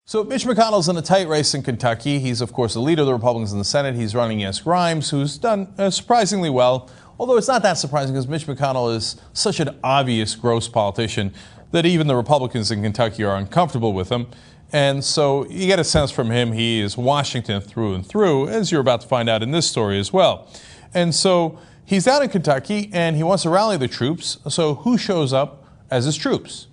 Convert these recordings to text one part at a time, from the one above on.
So Mitch McConnell's in a tight race in Kentucky. He's, of course, the leader of the Republicans in the Senate. He's running against Grimes, who's done surprisingly well, although it's not that surprising because Mitch McConnell is such an obvious, gross politician that even the Republicans in Kentucky are uncomfortable with him. And so you get a sense from him he is Washington through and through, as you're about to find out in this story as well. And so he's down in Kentucky, and he wants to rally the troops. So who shows up as his troops?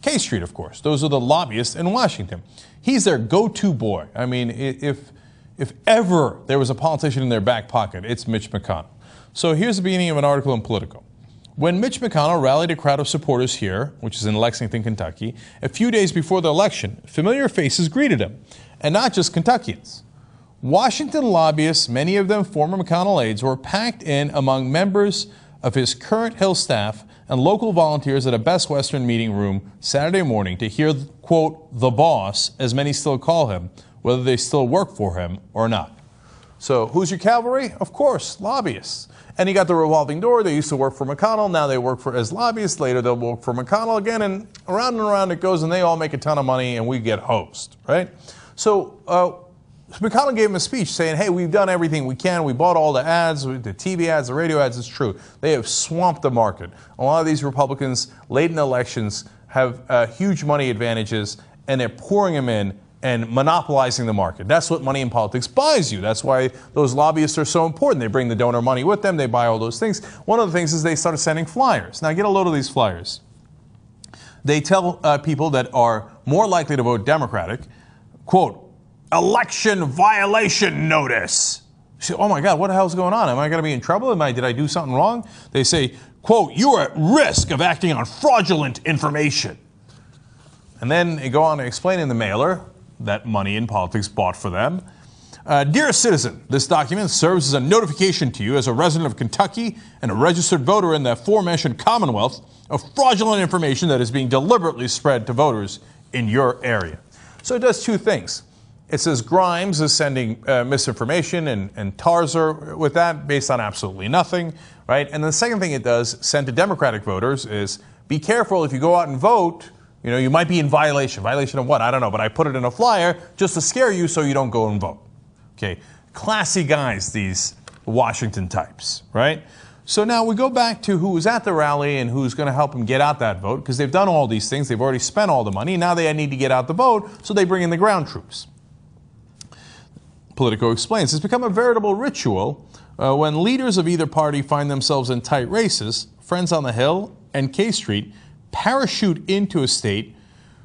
K Street, of course. Those are the lobbyists in Washington. He's their go-to boy. I mean, if ever there was a politician in their back pocket, it's Mitch McConnell. So here's the beginning of an article in Politico. When Mitch McConnell rallied a crowd of supporters here, which is in Lexington, Kentucky, a few days before the election, familiar faces greeted him, and not just Kentuckians. Washington lobbyists, many of them former McConnell aides, were packed in among members of his current Hill staff and local volunteers at a Best Western meeting room Saturday morning to hear, quote, the boss, as many still call him, whether they still work for him or not. So who's your cavalry? Of course, lobbyists. And you got the revolving door. They used to work for McConnell. Now they work as lobbyists. Later they'll work for McConnell again. And around it goes, and they all make a ton of money, and we get hosed, right? So McConnell gave him a speech saying, hey, we've done everything we can. We bought all the ads, the TV ads, the radio ads. It's true. They have swamped the market. A lot of these Republicans, late in elections, have huge money advantages, and they're pouring them in and monopolizing the market. That's what money in politics buys you. That's why those lobbyists are so important. They bring the donor money with them. They buy all those things. One of the things is they started sending flyers. Now, get a load of these flyers. They tell people that are more likely to vote Democratic, quote, election violation notice. You say, oh my God, what the hell's going on? Am I going to be in trouble? Did I do something wrong? They say, quote, you are at risk of acting on fraudulent information. And then they go on to explain in the mailer that money in politics bought for them. Dear citizen, this document serves as a notification to you as a resident of Kentucky and a registered voter in the aforementioned Commonwealth of fraudulent information that is being deliberately spread to voters in your area. So it does two things. It says Grimes is sending misinformation and Tarzer with that based on absolutely nothing, right? And the second thing it does, send to Democratic voters, is be careful if you go out and vote, you know, you might be in violation. Violation of what? I don't know, but I put it in a flyer just to scare you so you don't go and vote. Okay, classy guys, these Washington types, right? So now we go back to who was at the rally and who's going to help them get out that vote, because they've done all these things. They've already spent all the money. Now they need to get out the vote, so they bring in the ground troops. Politico explains, it's become a veritable ritual when leaders of either party find themselves in tight races. Friends on the Hill and K Street parachute into a state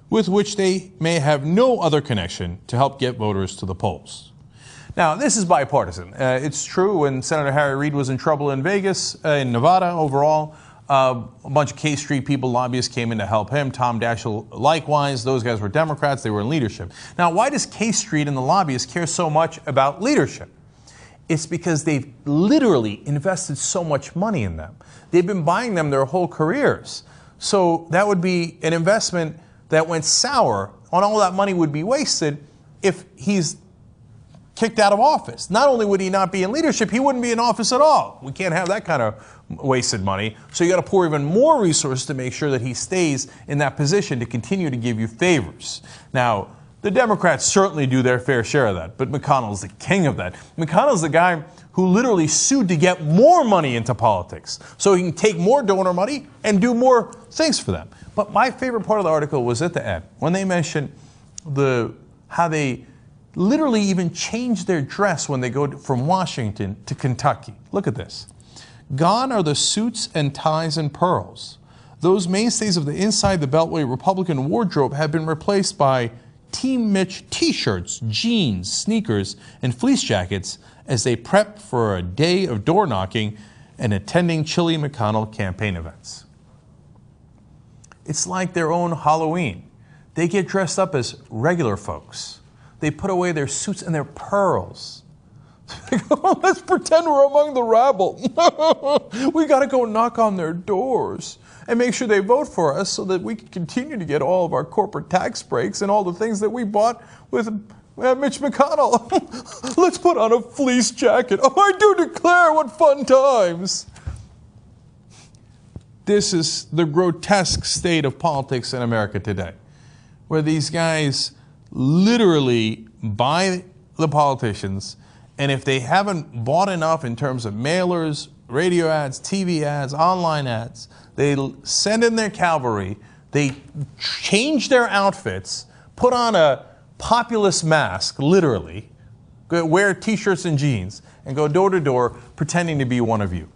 with which they may have no other connection to help get voters to the polls. Now, this is bipartisan. It's true when Senator Harry Reid was in trouble in Vegas, in Nevada overall, a bunch of K Street people, lobbyists, came in to help him. Tom Daschle, likewise. Those guys were Democrats. They were in leadership. Now, why does K Street and the lobbyists care so much about leadership? It's because they've literally invested so much money in them. They've been buying them their whole careers. So that would be an investment that went sour, and all that money would be wasted if he's kicked out of office. Not only would he not be in leadership, he wouldn't be in office at all. We can't have that kind of wasted money. So you got to pour even more resources to make sure that he stays in that position to continue to give you favors. Now, the Democrats certainly do their fair share of that, but McConnell's the king of that. McConnell's the guy who literally sued to get more money into politics so he can take more donor money and do more things for them. But my favorite part of the article was at the end, when they mentioned how they literally even change their dress when they go from Washington to Kentucky. Look at this. Gone are the suits and ties and pearls. Those mainstays of the inside the Beltway Republican wardrobe have been replaced by Team Mitch t-shirts, jeans, sneakers, and fleece jackets as they prep for a day of door knocking and attending chilly McConnell campaign events. It's like their own Halloween. They get dressed up as regular folks. They put away their suits and their pearls. Let's pretend we're among the rabble. We got to go knock on their doors and make sure they vote for us so that we can continue to get all of our corporate tax breaks and all the things that we bought with Mitch McConnell. Let's put on a fleece jacket. Oh, I do declare, what fun times. This is the grotesque state of politics in America today, where these guys literally by the politicians, and if they haven't bought enough in terms of mailers, radio ads, TV ads, online ads, they send in their cavalry, they change their outfits, put on a populist mask, literally, wear t-shirts and jeans, and go door to door pretending to be one of you.